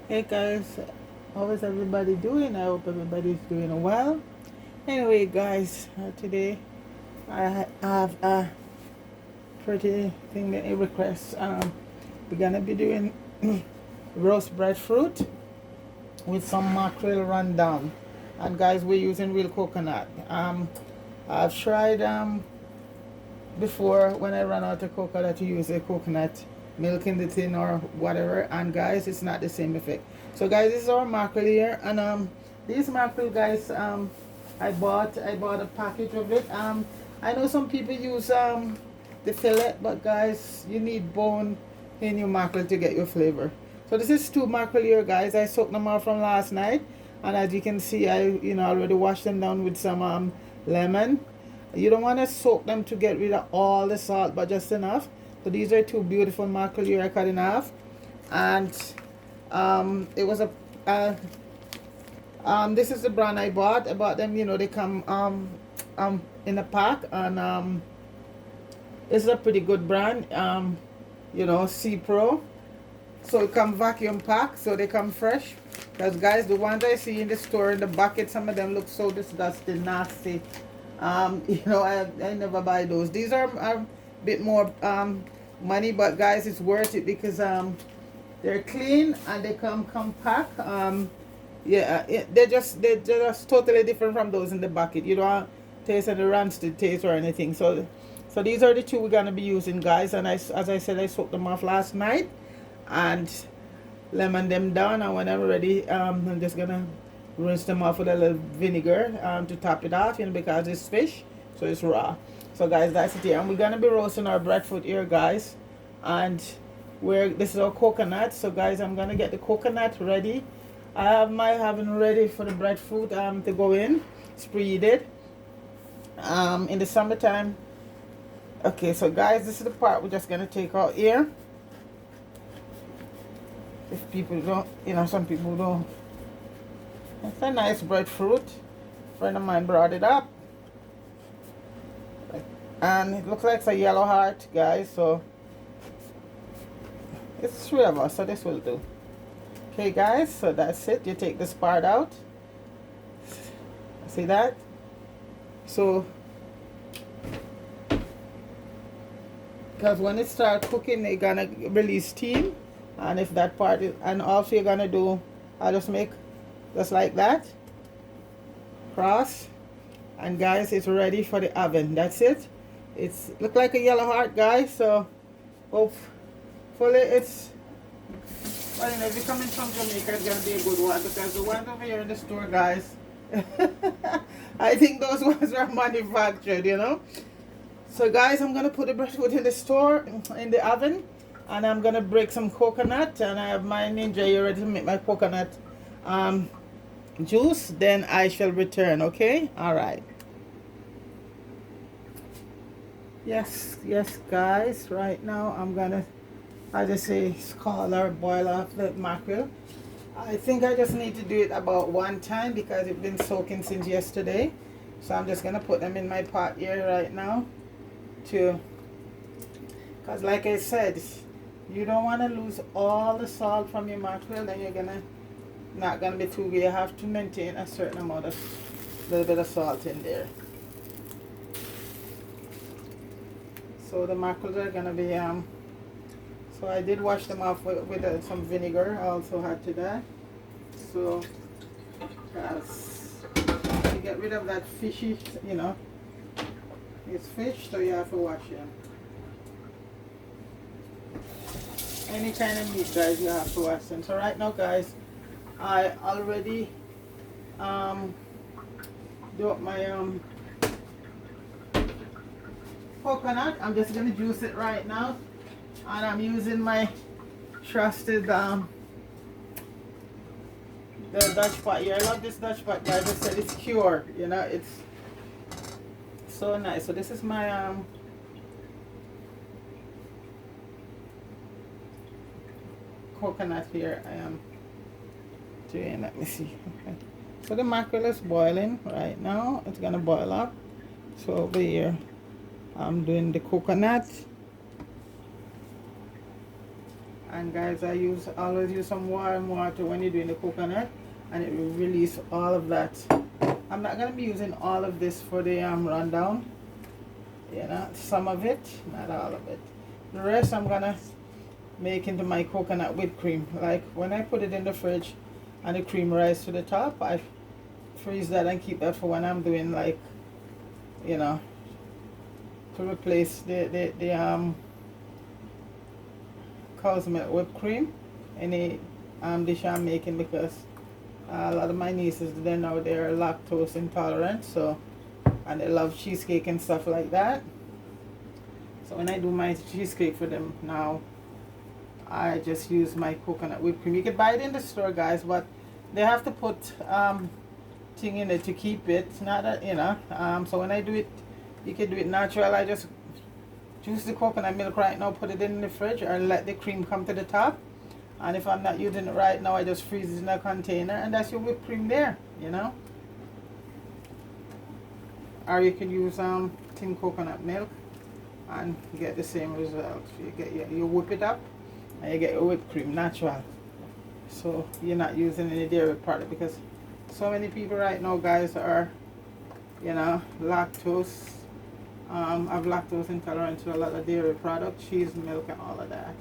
Hey guys, how is everybody doing? I hope everybody's doing well. Anyway, guys, today have a pretty thing that you request. We're gonna be doing roast breadfruit with some mackerel rundown, and guys, we're using real coconut. I've tried before when I ran out of coconut to use a coconut milk in the tin or whatever, and guys, it's not the same effect. So guys, this is our mackerel here, and these mackerel, guys, I bought a package of it. I know some people use the fillet, but guys, you need bone in your mackerel to get your flavor. So this is two mackerel here, guys. I soaked them out from last night, and as you can see, I already washed them down with some lemon. You don't want to soak them to get rid of all the salt, but just enough. So these are two beautiful mackerel here I cut in half, and it was a this is the brand I bought. I bought them. They come in a pack, and this is a pretty good brand. C Pro. So it come vacuum packed, so they come fresh. Because guys, the ones I see in the store in the bucket, some of them look so disgusting, nasty. I never buy those. These are a bit more money, but guys, it's worth it because they're clean and they come compact. They're just totally different from those in the bucket. You don't taste any rancid taste or anything. So these are the two we're gonna be using, guys. And as I said, I soaked them off last night and lemon them down. And when I'm ready, I'm just gonna rinse them off with a little vinegar to top it off, because it's fish, so it's raw. So guys, that's it here, and we're gonna be roasting our breadfruit here, guys. And this is our coconut. So guys, I'm gonna get the coconut ready. I have my oven ready for the breadfruit to go in. It's preheated. In the summertime. Okay, so guys, this is the part we're just gonna take out here. If people don't, some people don't. It's a nice breadfruit. A friend of mine brought it up. And it looks like it's a yellow heart, guys. So it's three of us, so this will do. Okay, guys, so that's it. You take this part out. See that? So, because when it starts cooking, it's gonna release steam. And if that part is, and also you're gonna do, I'll just make just like that, cross, and guys, it's ready for the oven. That's it. It's look like a yellow heart, guys. So hopefully it's, well, if you're coming from Jamaica, it's gonna be a good one, because the ones over here in the store, guys, I think those ones are manufactured. So guys, I'm gonna put the breadfruit in the store, in the oven, and I'm gonna break some coconut, and I have my ninja here ready to make my coconut juice. Then I shall return. Okay, all right. Yes, guys, right now I'm gonna, I just say, scald or boil off the mackerel. I think I just need to do it about one time because it's been soaking since yesterday. So I'm just gonna put them in my pot here right now, because like I said, you don't want to lose all the salt from your mackerel. Then you're not gonna be too good. You have to maintain a certain amount of, little bit of salt in there. So the mackerels are gonna be so I did wash them off with some vinegar. I also had to that. So to get rid of that fishy, it's fish, so you have to wash it. Any kind of meat, guys, you have to wash them. So right now, guys, I already do up my coconut. I'm just gonna juice it right now, and I'm using my trusted the Dutch pot here. I love this Dutch pot, guys. I said it's cured. It's so nice. So this is my coconut here. I am doing. Let me see. Okay. So the mackerel is boiling right now. It's gonna boil up. So over here, I'm doing the coconut. And guys, always use some warm water when you're doing the coconut, and it will release all of that. I'm not gonna be using all of this for the rundown. You know, some of it, not all of it. The rest I'm gonna make into my coconut whipped cream. Like when I put it in the fridge and the cream rise to the top, I freeze that and keep that for when I'm doing, like, you know, to replace the cow's milk whipped cream any dish I'm making, because a lot of my nieces, they're lactose intolerant, so, and they love cheesecake and stuff like that. So when I do my cheesecake for them now, I just use my coconut whipped cream. You can buy it in the store, guys, but they have to put thing in it to keep it. Not that, you know. So when I do it, you can do it natural. I just juice the coconut milk right now, put it in the fridge, or let the cream come to the top. And if I'm not using it right now, I just freeze it in a container, and that's your whipped cream there, you know. Or you can use tin coconut milk and get the same result. You whip it up and you get your whipped cream natural. So you're not using any dairy product, because so many people right now, guys, are, you know, lactose, have lactose intolerant to a lot of dairy products, cheese, milk, and all of that.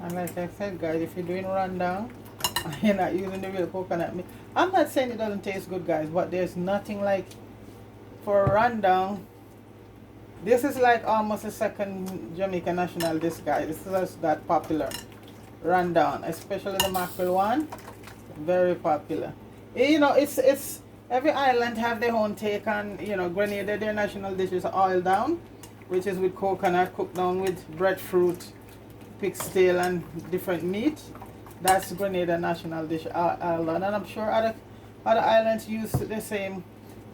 And like I said, guys, if you're doing rundown, you're not using the real coconut milk. I'm not saying it doesn't taste good, guys, but there's nothing like, for a rundown, this is like almost a second Jamaican national dish, guys. This is that popular. Rundown, especially the mackerel one, very popular. You know, it's every island have their own take on, you know, Grenada, their national dish is oil down, which is with coconut, cooked down with breadfruit, pig's tail, and different meat. That's Grenada national dish island, and I'm sure other islands use the same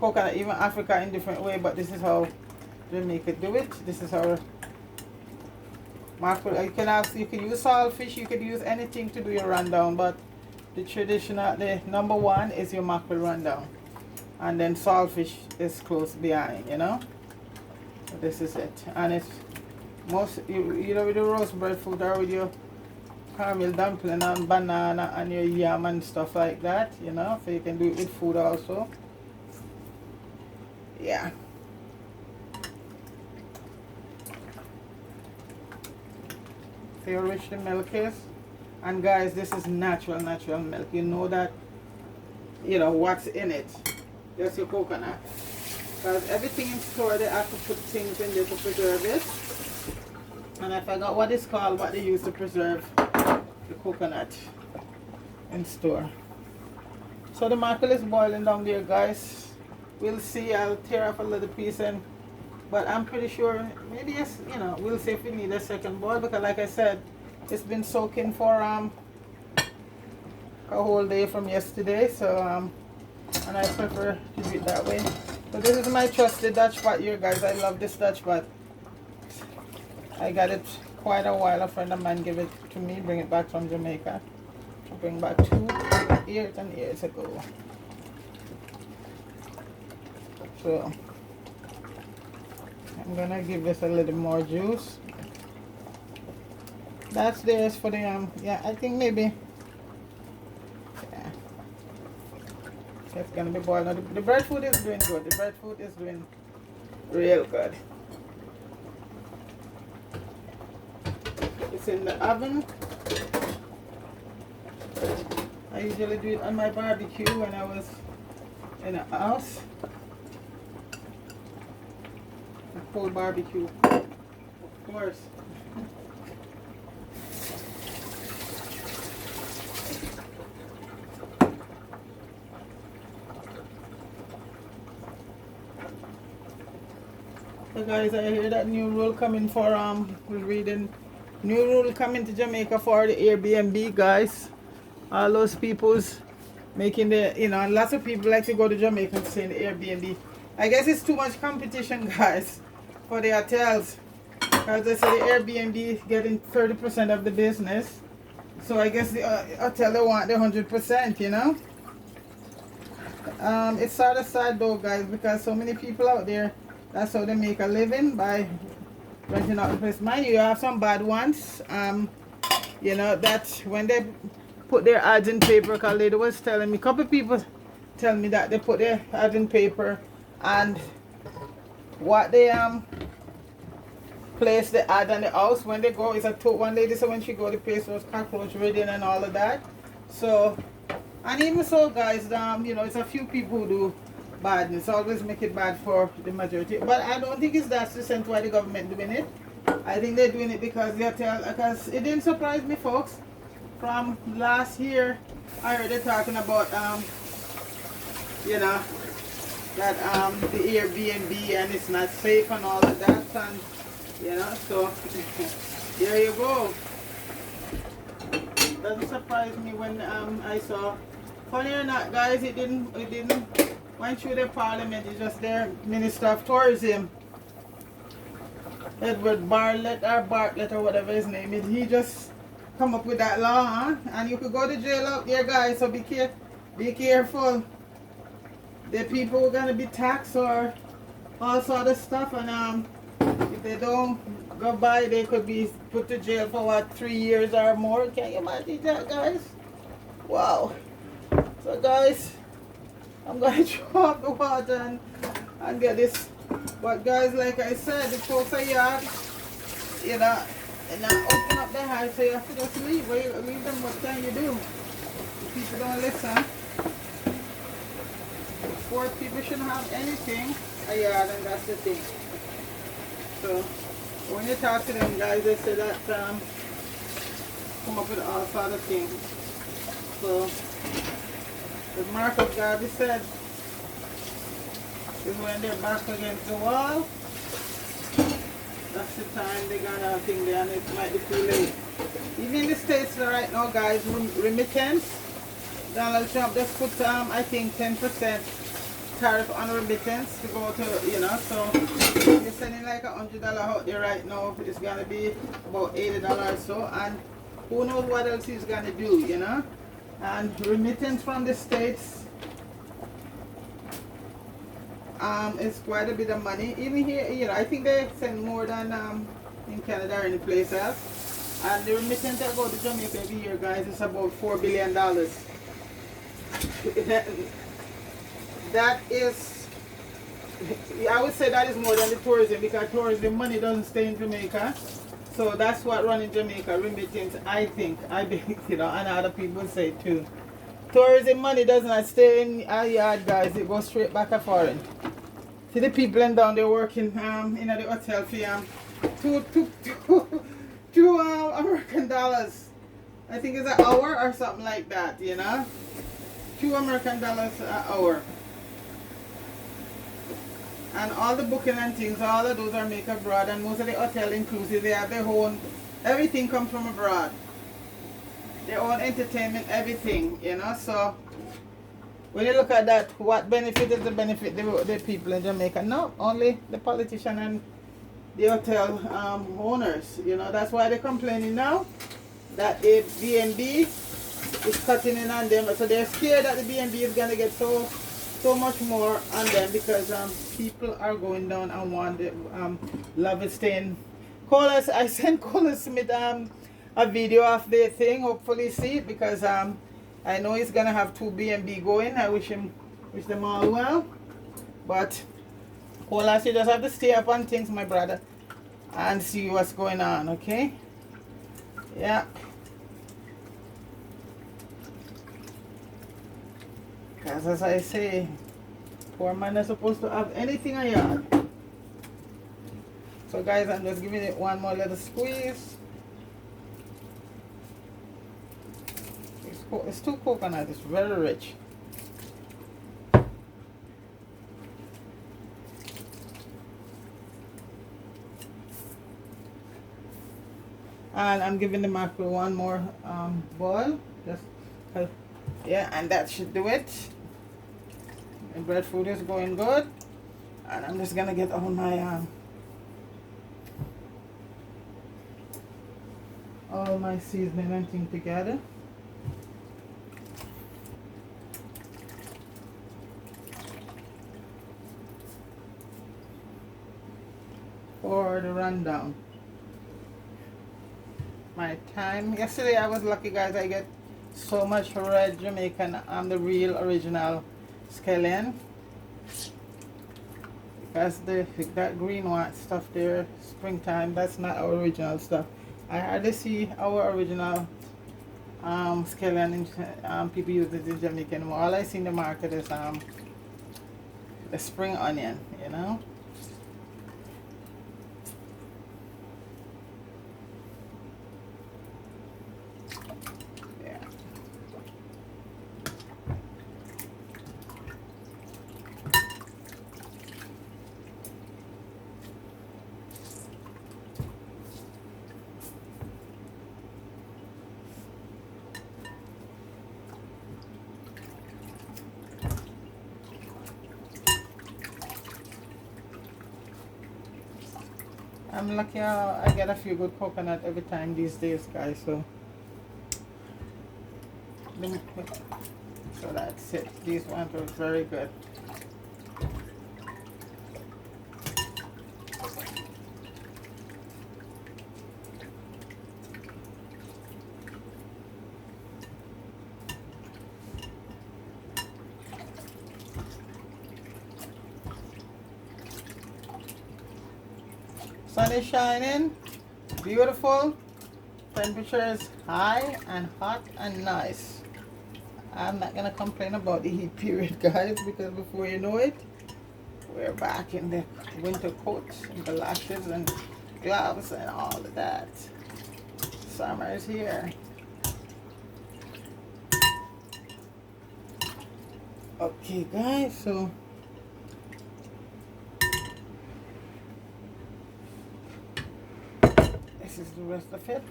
coconut, even Africa in different way, but this is how Jamaica do it. This is how mackerel. You can use saltfish, you can use anything to do your rundown, but the traditional, the number one is your mackerel rundown, and then saltfish is close behind, you know. So this is it, and it's most, you know, with the roast breadfruit or with your caramel dumpling and banana and your yam and stuff like that, you know, so you can do it with food also. Yeah. See how rich the milk is? And guys, this is natural milk. You know that, you know, what's in it. Just your coconut. Because everything in store, they have to put things in there to preserve it. And I forgot what it's called, what they use to preserve the coconut in store. So the mackerel is boiling down there, guys. We'll see. I'll tear off a little piece, and but I'm pretty sure maybe, yes, you know, we'll see if we need a second boil, because like I said, it's been soaking for a whole day from yesterday. So and I prefer to do it that way. So this is my trusted Dutch pot here, guys. I love this Dutch pot. I got it quite a while. A friend of mine gave it to me, bring it back from Jamaica. To bring back 2 years and years ago. So I'm gonna give this a little more juice. That's theirs for the yeah, I think maybe, yeah, it's gonna be boiled now. The breadfruit is doing good. The breadfruit is doing real good. It's in the oven. I usually do it on my barbecue when I was in a house. A cold barbecue, of course. So guys, I hear that new rule coming for we're reading new rule coming to Jamaica for the Airbnb, guys. All those people's making the, you know, lots of people like to go to Jamaica and stay in the Airbnb. I guess it's too much competition, guys, for the hotels. As I said, the Airbnb is getting 30% of the business. So I guess the hotel, they want the 100%, you know. It's sort of sad though, guys, because so many people out there, that's how they make a living, by renting out the place. Mind you, you have some bad ones. You know, that when they put their ads in paper, because lady was telling me, a couple of people tell me that they put their ads in paper, and what they place the ad on the house, when they go, is a one lady said when she go, the place was cockroach ridden and all of that. So, and even so, guys, you know, it's a few people who do badness, always make it bad for the majority. But I don't think that's the sense why the government doing it. I think they're doing it because because it didn't surprise me, folks. From last year, I heard they talking about you know, that the Airbnb and it's not safe and all of that, and you know, so there you go. Doesn't surprise me when I saw. Funny or not, guys, it didn't went through the parliament. It's just their Minister of Tourism, Edward Bartlett or whatever his name is. He just come up with that law, huh? And you could go to jail out there, guys. So be careful. The people are gonna be taxed or all sort of stuff, and if they don't go by, they could be put to jail for what, 3 years or more. Can you imagine that, guys? Wow. So guys, I'm going to throw up the water and get this. But guys, like I said, the folks are yard, you know, and now open up their house, so you have to just leave. Leave them, what can you do? If people don't listen. Poor people shouldn't have anything a yard, and that's the thing. So when you talk to them, guys, they say that come up with all sort of things. So as Marcus Garvey said, is when they're back against the wall, that's the time they're gonna think they, and it might be too late. Even in the States right now, guys, remittance, Donald Trump just put I think 10% tariff on remittance to go to, you know, so you're sending like $100 out there right now, it's gonna be about $80 or so, and who knows what else he's gonna do, you know. And remittance from the States is quite a bit of money. Even here, you know, I think they send more than in Canada or any place else. And the remittance that go to Jamaica every year, guys, is about $4 billion. That is, I would say that is more than the tourism, because tourism money doesn't stay in Jamaica. So that's what running Jamaica, remittance, I think, you know, and other people say too. Tourism money does not stay in our yard, guys. It goes straight back to foreign. See the people in down there working in the hotel for two American dollars. I think it's an hour or something like that, you know. $2 American an hour. And all the booking and things, all of those are made abroad, and most of the hotel inclusive, they have their own, everything comes from abroad. Their own entertainment, everything, you know. So when you look at that, what benefit is the benefit the people in Jamaica? No, only the politician and the hotel owners, you know. That's why they're complaining now that the B&B is cutting in on them. So they're scared that the B&B is going to get so much more on them, because people are going down and want the love is staying. I sent Colin Smith a video of the thing, hopefully see it, because I know he's gonna have 2 B&B going. I wish them all well, but Colin, you just have to stay up on things, my brother, and see what's going on, okay? Yeah. Because as I say, poor man is supposed to have anything a yard. So guys, I'm just giving it one more little squeeze. It's too coconut, it's very rich. And I'm giving the mackerel one more boil. Just yeah, and that should do it. The breadfruit is going good, and I'm just gonna get all my all my seasoning and thing together. For the rundown. My time yesterday, I was lucky, guys. I get so much red Jamaican. I'm the real original scallion, because that green white stuff there, springtime, that's not our original stuff. I hardly see our original scallion in, people use it in Jamaica anymore. All I see in the market is the spring onion, you know. I'm lucky I get a few good coconut every time these days, guys. So let me put, so that's it. These ones are very good. Sun is shining, beautiful, temperature is high and hot and nice. I'm not gonna complain about the heat period, guys, because before you know it, we're back in the winter coats and galoshes and gloves and all of that. Summer is here. Okay, guys, so this is the rest of it.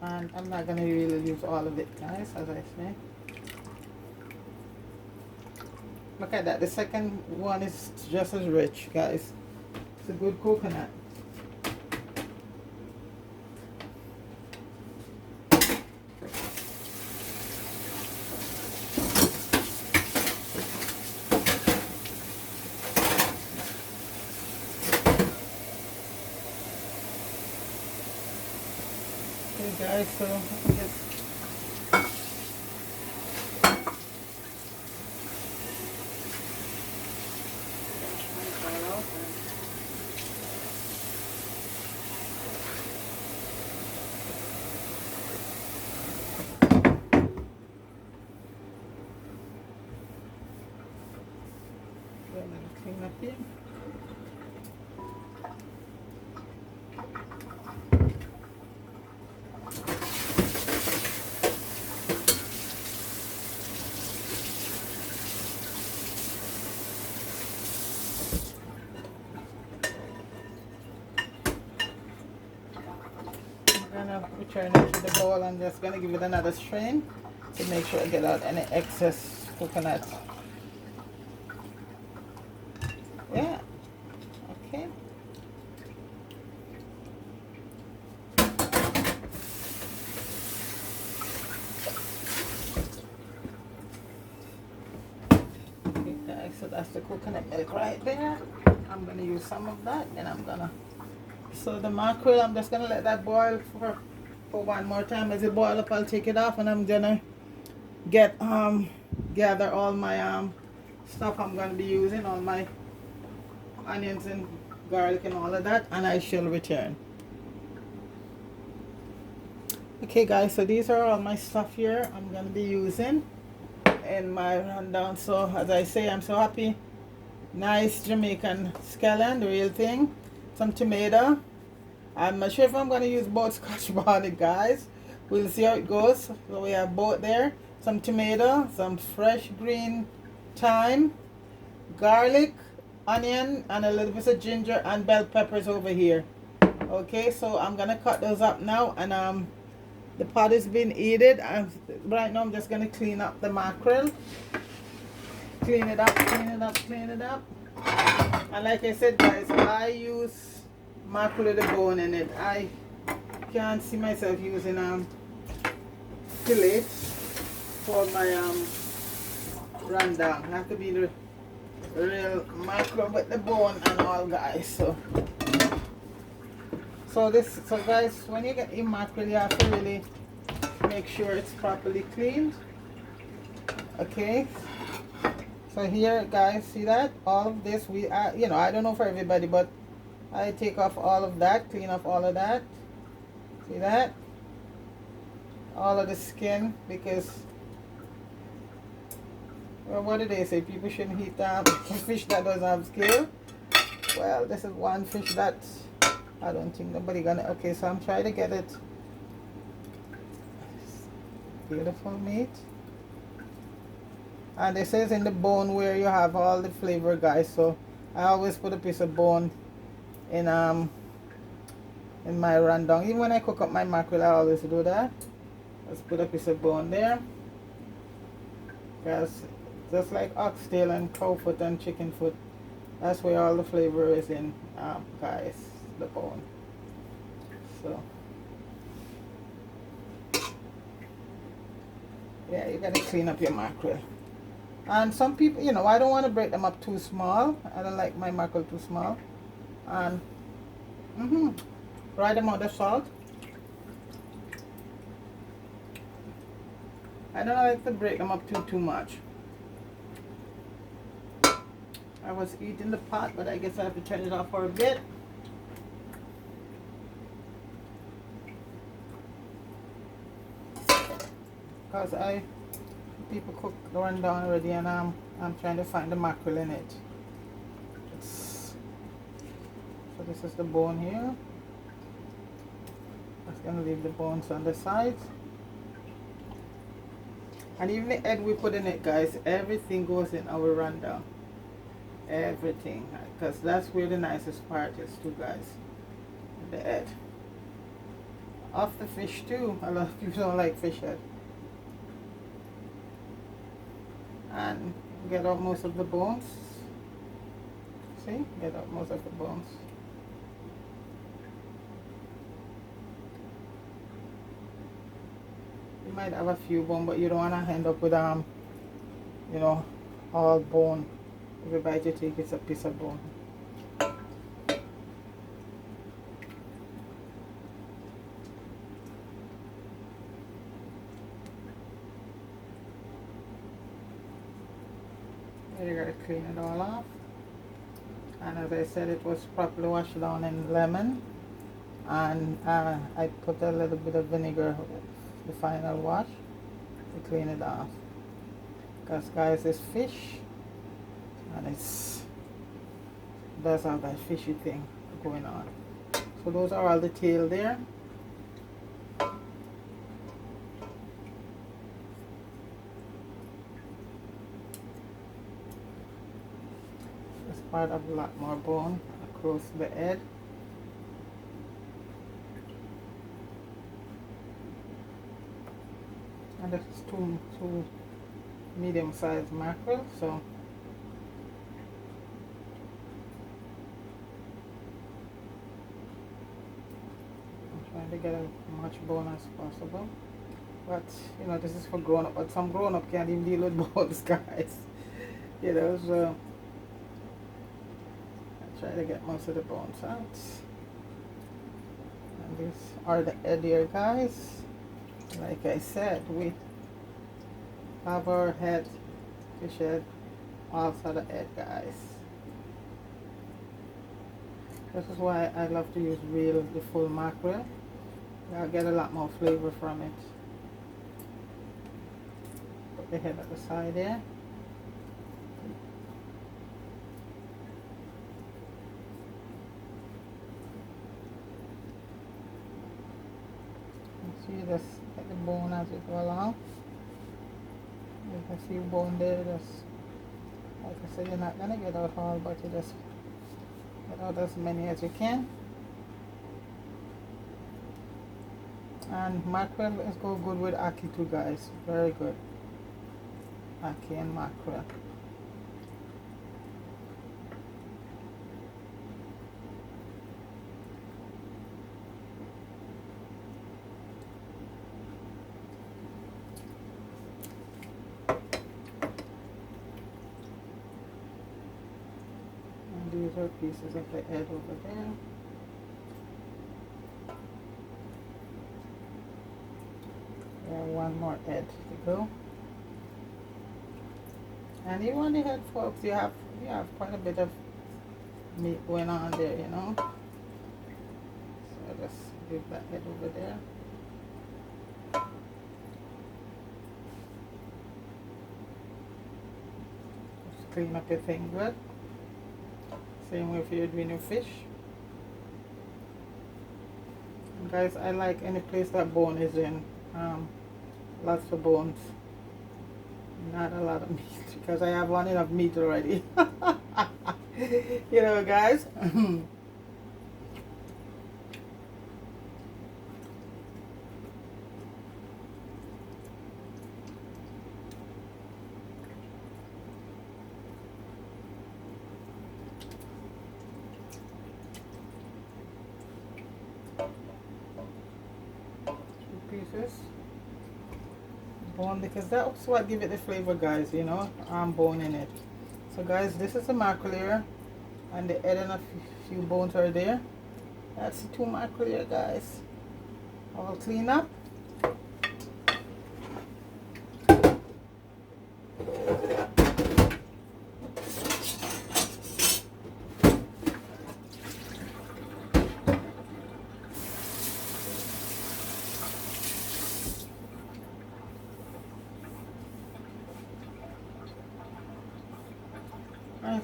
And I'm not gonna really use all of it, guys, as I say. Look at that, the second one is just as rich, guys. It's a good coconut. Okay, guys, so just clean up here. Return it to the bowl. I'm just gonna give it another strain to make sure I get out any excess coconut. Yeah, okay. Okay, guys, so that's the coconut milk right there. I'm gonna use some of that, and I'm gonna, so the mackerel, I'm just gonna let that boil for one more time. As it boil up, I'll take it off, and I'm gonna get gather all my stuff I'm gonna be using, all my onions and garlic and all of that, and I shall return. Okay, guys, so these are all my stuff here I'm gonna be using in my rundown. So as I say, I'm so happy. Nice Jamaican scallion, the real thing. Some tomato. I'm not sure if I'm going to use both scotch bonnet, guys. We'll see how it goes. So we have both there. Some tomato, some fresh green thyme, garlic, onion, and a little bit of ginger and bell peppers over here. Okay, so I'm going to cut those up now. And the pot is being heated. And right now I'm just going to clean up the mackerel. clean it up, clean it up, clean it up. And like I said, guys, I use mackerel with a bone in it. I can't see myself using fillet for my rundown. It has to be the real mackerel with the bone and all, guys. So guys, when you get your mackerel, you have to really make sure it's properly cleaned. Okay. So here, guys, see that? All of this, you know, I don't know for everybody, but I take off all of that, clean off all of that. See that? All of the skin, because, well, what do they say? People shouldn't eat fish that doesn't have scale. Well, this is one fish that I don't think nobody gonna. Okay, so I'm trying to get it. Beautiful meat. And it says in the bone where you have all the flavor, guys. So I always put a piece of bone in my rundown. Even when I cook up my mackerel, I always do that. Let's put a piece of bone there. Because just like oxtail and cow foot and chicken foot, that's where all the flavor is in, guys, the bone. So yeah, you gotta clean up your mackerel. And some people, you know, I don't want to break them up too small. I don't like my mackerel too small. And right amount of salt. I don't like to break them up too much. I was eating the pot, but I guess I have to turn it off for a bit. Because people cook the rundown already, and I'm trying to find the mackerel in it. So this is the bone here. I'm just gonna leave the bones on the sides. And even the egg we put in it, guys, everything goes in our rundown. Everything, because that's where the nicest part is too, guys. The head. Off the fish too. A lot of people don't like fish head. And get out most of the bones. See? Get out most of the bones. You might have a few bones, but you don't want to end up with you know, all bone. Every bite you take, it's a piece of bone. You gotta clean it all off. And as I said, it was properly washed down in lemon. And I put a little bit of vinegar, the final wash, to clean it off. Because, guys, this fish, and it does have that fishy thing going on. So those are all the tail there. This part of a lot more bone across the head. And this is two medium-sized mackerel, so I'm trying to get as much bone as possible. But you know, this is for grown-up, but some grown-up can't even deal with bones, guys. You know, so I try to get most of the bones out. And these are the head here, guys. Like I said, we have our head, fish head, also the head, guys. This is why I love to use the full mackerel. I'll get a lot more flavor from it. Put the head at the side there. See, just get the bone as we go along. You can see bone there. Just like I said, you're not gonna get out all, but you just get out as many as you can. And mackerel is go good with ackee too, guys. Very good. Ackee and mackerel. these are pieces of the head over there. One more head to go. And even on the head, folks, you have quite a bit of meat going on there, you know. So just give that head over there. Just clean up your thing good. Same way if you're doing your fish. And guys, I like any place that bone is in. Lots of bones. Not a lot of meat because I have one enough meat already. You know, guys. Pieces bone, because that's what give it the flavor, guys, you know. Bone in it. So guys, this is the mackerel here, and the head and a few bones are there. That's the 2 mackerel here, guys. All clean up.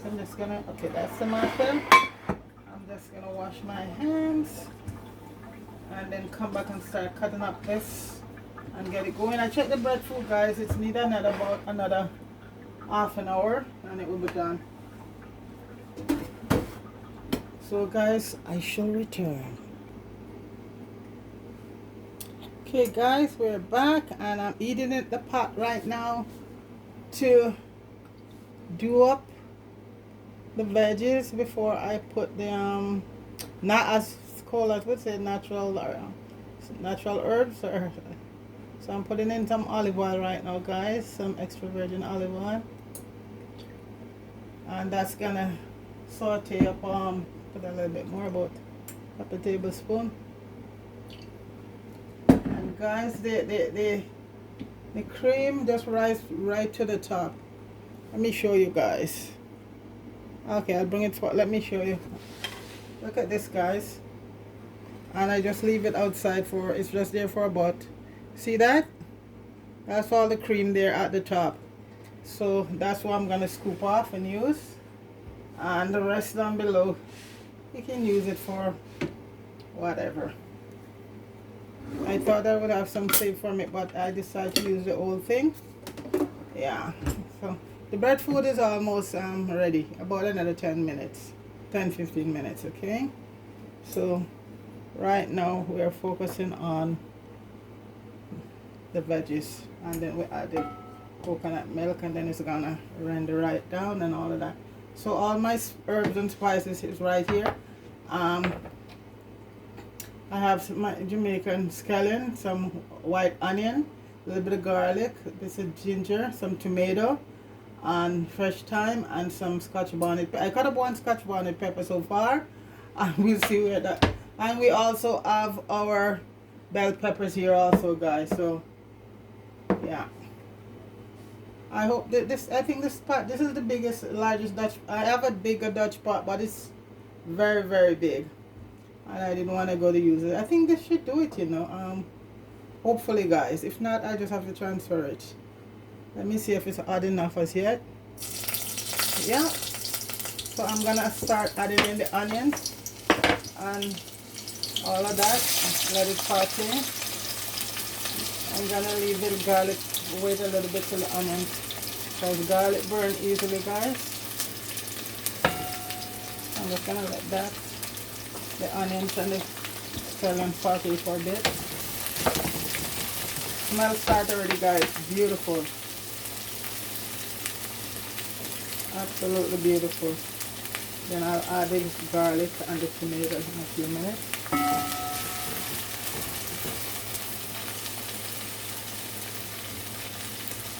I'm just gonna, okay, that's the mackerel. I'm just gonna wash my hands and then come back and start cutting up this and get it going. I checked the breadfruit, guys. It's needed about another half an hour and it will be done. So guys, I shall return. Okay guys, we're back and I'm eating it the pot right now to do up the veggies before I put the not as cold as would say natural herbs. Or so I'm putting in some olive oil right now, guys, some extra virgin olive oil, and that's gonna saute up put a little bit more, about half a tablespoon. And guys, the cream just rise right to the top. Let me show you guys. Okay, I'll bring it for, let me show you. Look at this, guys. And I just leave it outside for, it's just there for about, see that? That's all the cream there at the top. So that's what I'm gonna scoop off and use. And the rest down below, you can use it for whatever. I thought I would have some saved from it, but I decided to use the whole thing. Yeah, so the breadfruit is almost ready. About another 10 minutes, 10-15 minutes, okay? So right now we are focusing on the veggies, and then we add the coconut milk, and then it's gonna render right down and all of that. So all my herbs and spices is right here. I have my Jamaican scallion, some white onion, a little bit of garlic, this is ginger, some tomato, and fresh thyme, and some scotch bonnet. I cut up 1 scotch bonnet pepper so far, and we'll see where that. And we also have our bell peppers here also, guys. So yeah, I hope that this, I think this pot, this is the biggest, largest Dutch. I have a bigger Dutch pot, but it's very, very big, and I didn't want to go to use it. I think this should do it, you know. Hopefully, guys. If not, I just have to transfer it. Let me see if it's odd enough as yet. Yeah. So I'm gonna start adding in the onions and all of that. Let it saute. I'm gonna leave the garlic, wait a little bit till the onions, because garlic burn easily, guys. I'm just gonna let that, the onions and the scallion saute for a bit. Smell start already, guys. Beautiful. Absolutely beautiful. Then I'll add the garlic and the tomato in a few minutes.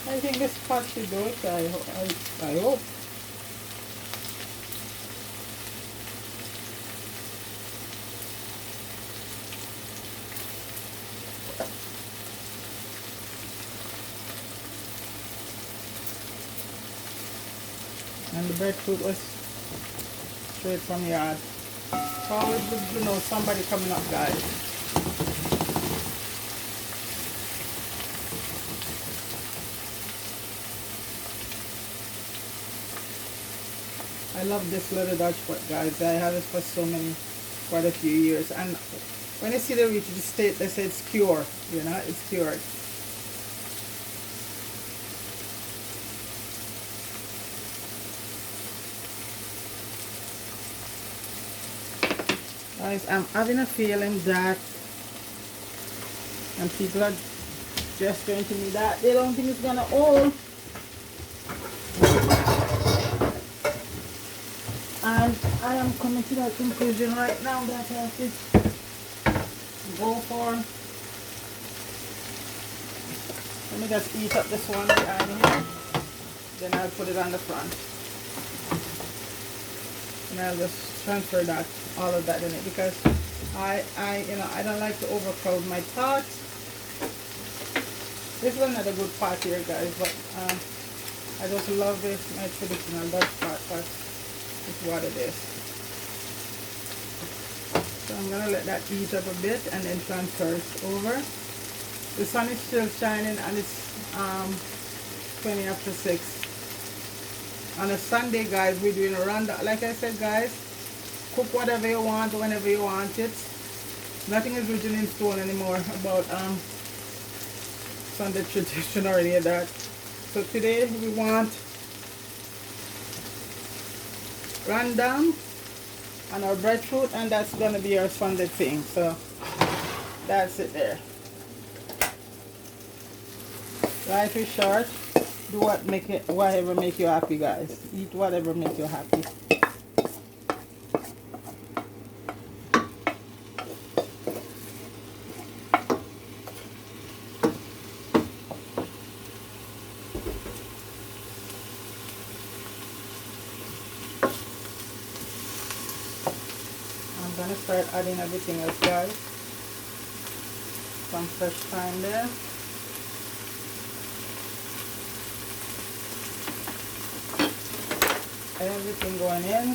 I think this pot should do it. I hope. And the breadfruit was straight from yard. Always good to know somebody coming up, guys. I love this little Dutch pot, guys. I have it for quite a few years. And when you see the reach the state, they say it's cured. You know, it's cured. Guys, I'm having a feeling that, and people are just going to me that they don't think it's gonna hold. And I am coming to that conclusion right now that I have to go for. Let me just eat up this one behind here. Then I'll put it on the front. And I'll just transfer that, all of that in it, because I don't like to overcrowd my pot. This is another good pot here, guys, but I just love this, my traditional Dutch pot, but it's what it is. So I'm gonna let that ease up a bit and then transfer it over. The sun is still shining and it's 20 after 6. On a Sunday, guys, we're doing a rundown. Like I said, guys, cook whatever you want, whenever you want it. Nothing is written in stone anymore about Sunday tradition or any of that. So today we want rundown on our breadfruit, and that's gonna be our Sunday thing. So that's it there. Life is short. Do whatever make you happy, guys. Eat whatever make you happy. I'm gonna start adding everything else, guys. Some fresh thyme there. Everything going in.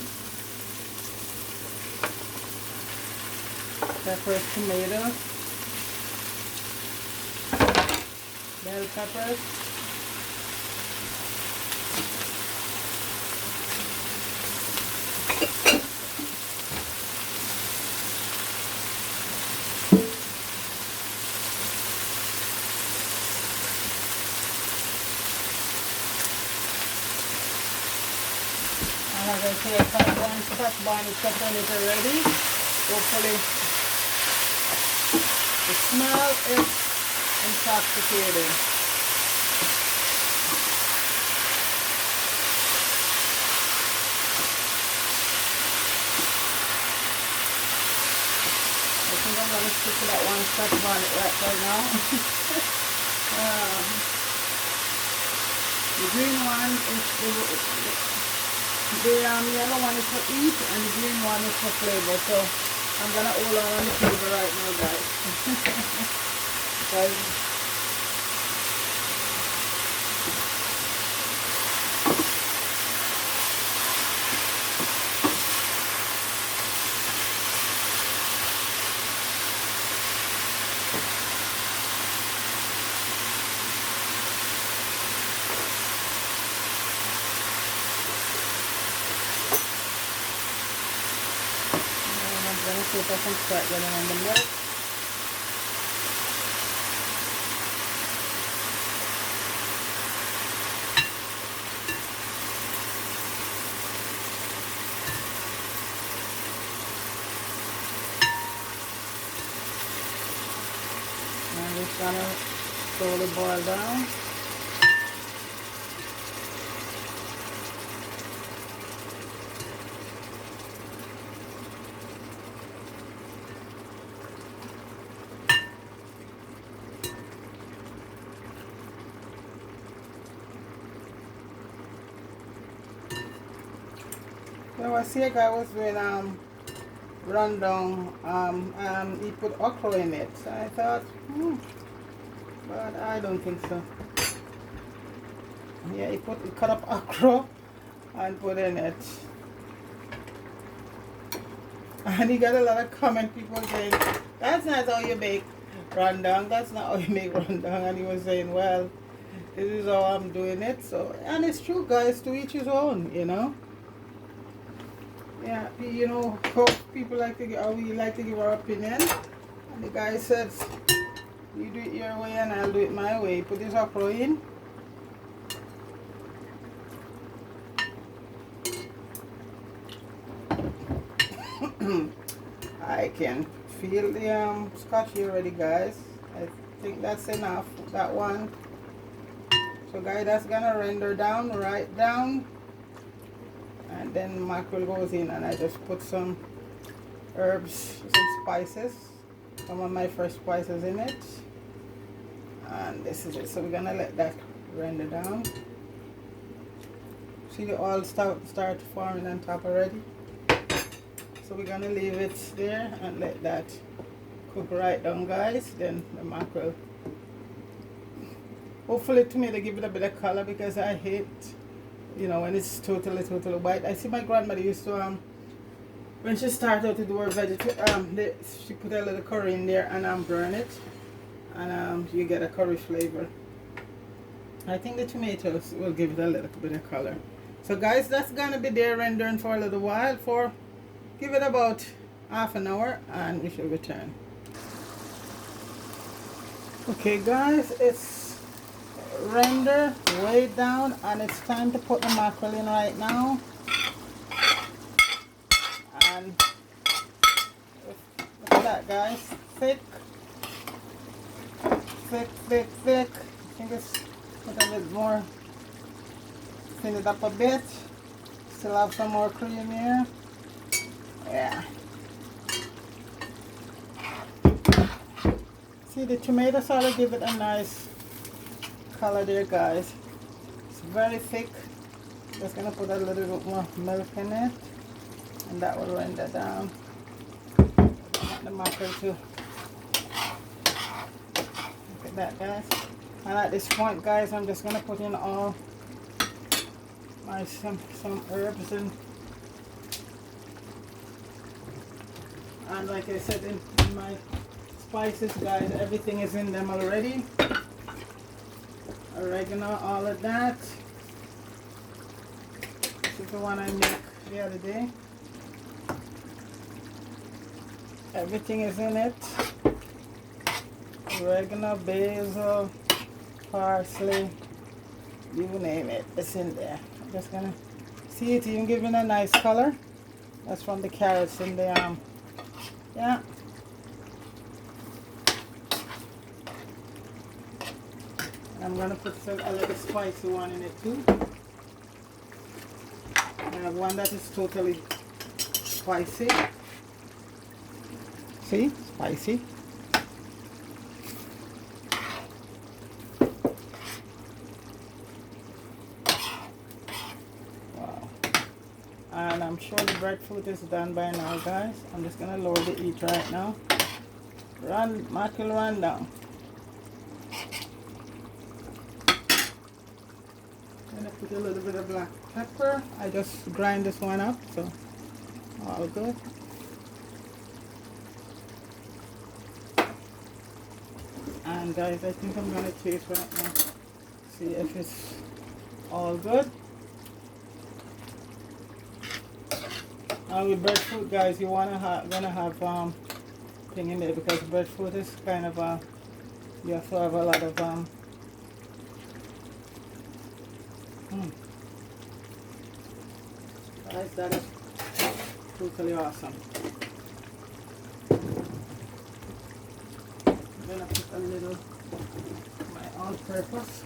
Peppers, tomatoes, bell peppers, as I say, I found one stuck buying it up on it already. Hopefully the smell is intoxicating. I think I'm going to stick to that one stuck bonnet right now. The green one is the yellow one is for eat and the green one is for flavor. So I'm gonna hold on the flavor right now, guys. Guys. See if I can start getting on the milk. I'm just gonna slowly boil down. So I see a guy was doing rundown. He put okra in it. So I thought, but I don't think so. Yeah, he cut up okra and put in it. And he got a lot of comment, people saying, that's not how you make rendang, that's not how you make rendang. And he was saying, well, this is how I'm doing it. So, and it's true, guys, to each his own, you know. Yeah, you know, how people like to, how we like to give our opinion. And the guy says, you do it your way and I'll do it my way. Put this okra in. I can feel the scotch here already, guys. I think that's enough, that one. So guys, that's gonna render down, right down. And then mackerel goes in, and I just put some herbs, some spices, some of my fresh spices in it. And this is it. So we're gonna let that render down. See the oil start forming on top already. So we're gonna leave it there and let that cook right down, guys. Then the mackerel. Hopefully tomato give it a bit of color, because I hate, you know, when it's totally white. I see my grandmother used to when she started to do her vegetable, she put a little curry in there and burn it, and you get a curry flavor. I think the tomatoes will give it a little bit of color. So guys, that's gonna be there rendering for a little while, for give it about half an hour, and we shall return. Okay guys, it's render way down, and it's time to put the mackerel in right now. And look at that, guys. Thick. I think it's put a bit more, thin it up a bit. Still have some more cream here. Yeah. See, the tomato sort of give it a nice color there, guys. It's very thick. Just gonna put a little bit more milk in it, and that will render down. The mackerel too. Look at that, guys. And at this point, guys, I'm just gonna put in all my some herbs and like I said, in my spices, guys, everything is in them already. Oregano, all of that. This is the one I made the other day. Everything is in it. Oregano, basil, parsley, you name it, it's in there. I'm just gonna see it even giving a nice color. That's from the carrots in the yeah. I'm gonna put a little spicy one in it too. I have one that is totally spicy. See, spicy. Wow. And I'm sure the breadfruit is done by now, guys. I'm just gonna lower the heat right now. Mackerel run down. I'm gonna put a little bit of black pepper. I just grind this one up, so all good. And guys, I think I'm gonna taste right now, see if it's all good. And with breadfruit, guys, you gonna have thing in there, because breadfruit is kind of you have to have a lot of guys, that is totally awesome. I'm gonna put a little my all-purpose.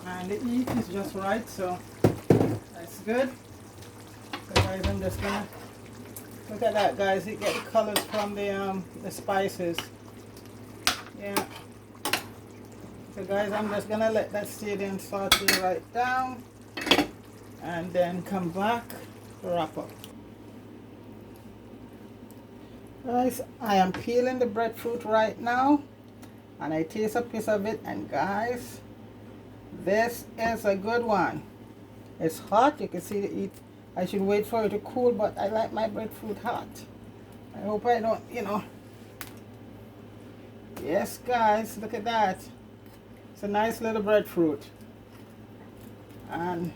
And the heat is just right, so that's good. So guys, I'm just gonna look at that, guys. You get the colors from the spices. Yeah. So guys, I'm just gonna let that stay there and saute right down, and then come back to wrap up. Guys, I am peeling the breadfruit right now, And I taste a piece of it, and guys, this is a good one. It's hot. You can see the eat. I should wait for it to cool, but I like my breadfruit hot. I hope I don't, Yes, guys, look at that. It's a nice little breadfruit. And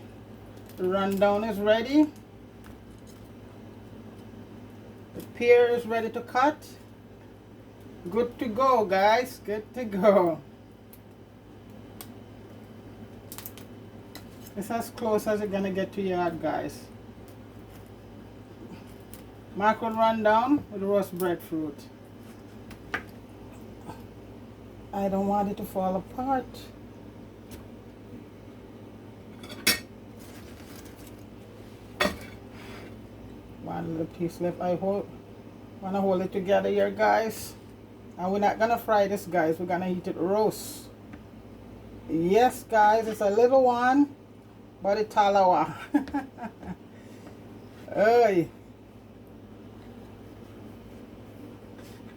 the rundown is ready. The pear is ready to cut. Good to go, guys. Good to go. It's as close as you're gonna get to yard, guys. Mackerel rundown with roast breadfruit. I don't want it to fall apart. One little piece left. I wanna hold it together here, guys. And we're not gonna fry this, guys. We're gonna eat it roast. Yes, guys, it's a little one, but it's talawa. Hey.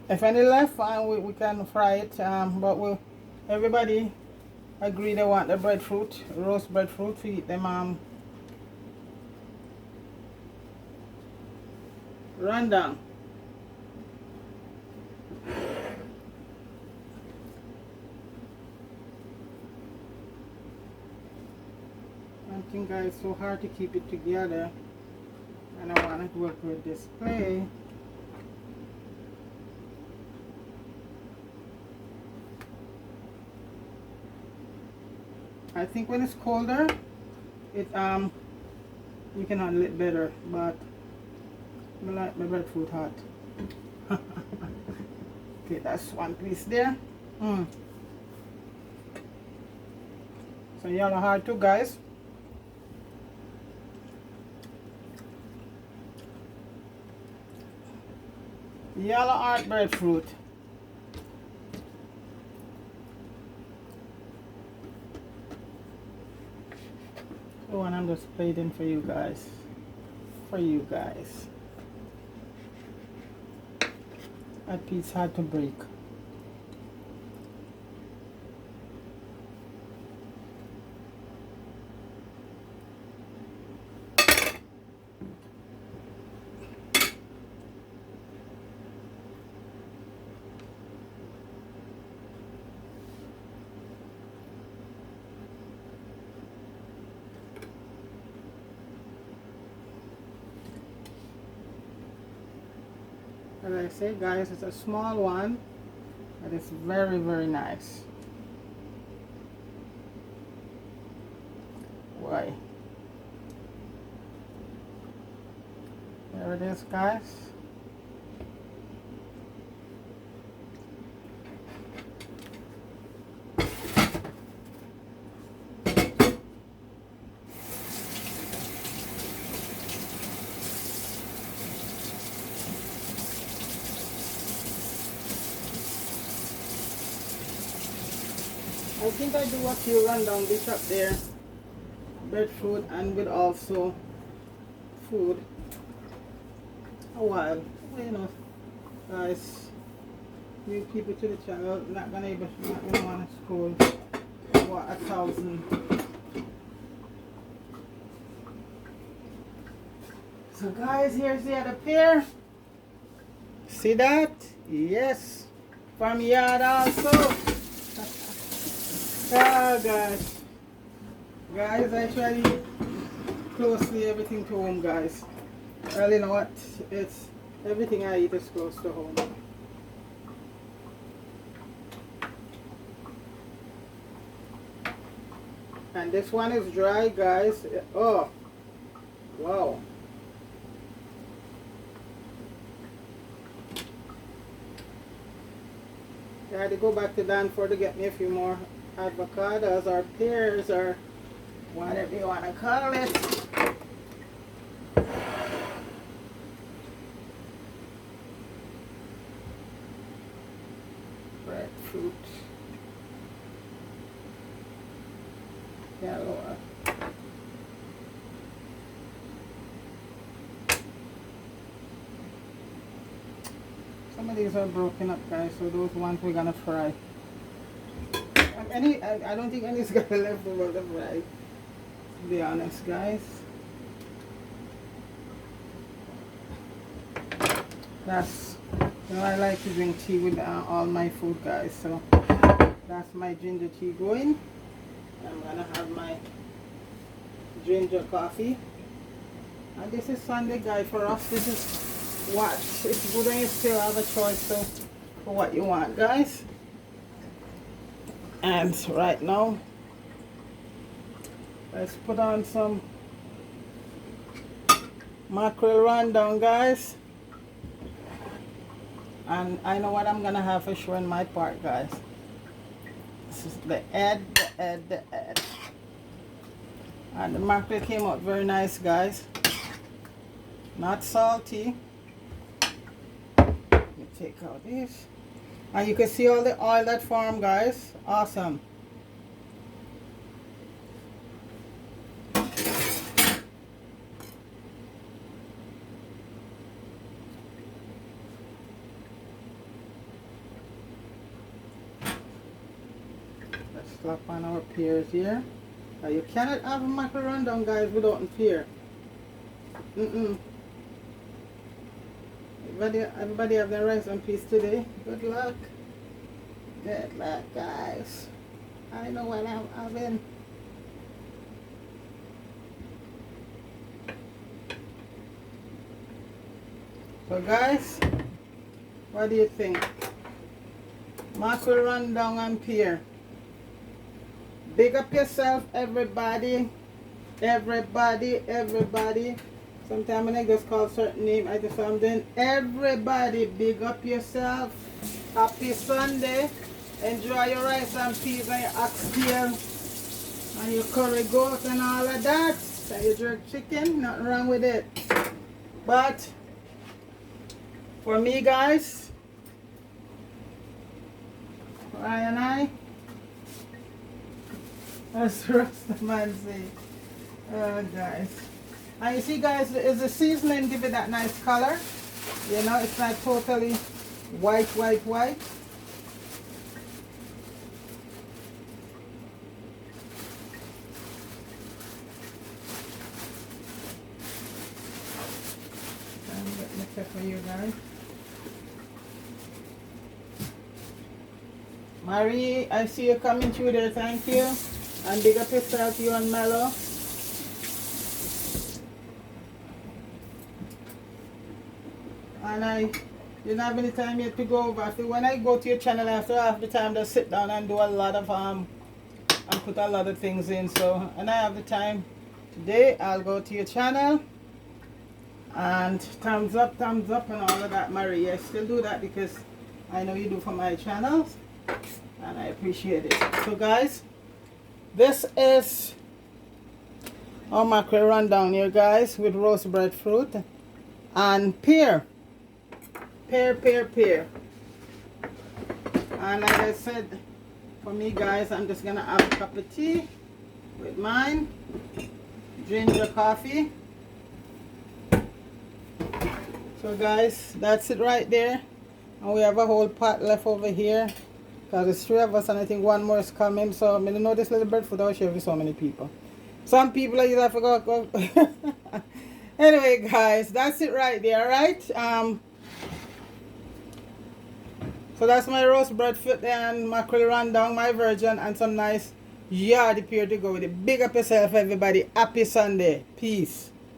If any left, we can fry it. But everybody agree they want the breadfruit, roast breadfruit, to eat them rundown. I think, guys, it's so hard to keep it together, and I want to work with display. I think when it's colder, you can handle it better, but I like my breadfruit hot. Okay, that's one piece there. So yellow heart too, guys. Yellow heart breadfruit. So and I'm just plating for you guys. That piece hard to break. As I say, guys, it's a small one, but it's very, very nice. Why? There it is, guys. I think I do a few rundown dish up there, breadfruit, and with also food a while. Well, guys, you keep it to the channel. Not gonna want to scroll what 1,000. So guys, here's the other pear. See that? Yes, from yard also. Oh gosh, guys, I try to eat closely everything to home, guys. Well, you know what? It's everything I eat is close to home. And this one is dry, guys. Oh, wow. I had to go back to Danford to get me a few more avocados or pears or whatever you want to call it. Breadfruit. Yellow. Some of these are broken up, guys, so those ones we're gonna fry. I don't think any's got left over the fry. To be honest, guys. That's, you know, I like to drink tea with all my food, guys. So that's my ginger tea going. I'm gonna have my ginger coffee. And this is Sunday, guys. For us, this is what it's good when you still have a choice so, for what you want, guys. And right now, let's put on some mackerel rundown, guys. And I know what I'm gonna have for sure in my part, guys. This is the head. And the mackerel came out very nice, guys. Not salty. Let me take out this. And you can see all the oil that formed, guys. Awesome. Let's slap on our pears here. Now you cannot have a mackerel rundown, guys, without a pear. Everybody have their rice and peas today. Good luck. Good luck, guys. I know what I'm having. So, guys, what do you think? Mackerel rundown and pear. Big up yourself, everybody. Everybody. Sometimes when I just call certain name, I just am doing everybody. Big up yourself. Happy Sunday. Enjoy your rice and peas and your oxtail and your curry goat and all of that. And your jerk chicken, nothing wrong with it. But for me, guys, for I and I, as the rest of man say, oh guys. And you see, guys, is the seasoning give it that nice color. You know, it's not totally white. And get my pepper here, guys. Marie, I see you coming through there. Thank you. And big up yourself, you and Mello. And I didn't have any time yet to go over. When I go to your channel, after I have the time to sit down and do a lot of and put a lot of things in. So, and I have the time today, I'll go to your channel and thumbs up and all of that. Marie, I still do that because I know you do for my channels and I appreciate it. So, guys, this is our mackerel rundown here, guys, with roast breadfruit and pear. Pear. And like I said, for me, guys, I'm just gonna have a cup of tea with mine, ginger coffee. So, guys, that's it right there. And we have a whole pot left over here because there's 3 of us, and I think 1 more is coming. So I don't know this little breadfruit I'll share with so many people. Some people are I forgot. Anyway, guys, that's it right there. All right. So that's my roast breadfruit and mackerel rundown, my version, and some nice yard pear to go with it. Big up yourself, everybody. Happy Sunday. Peace.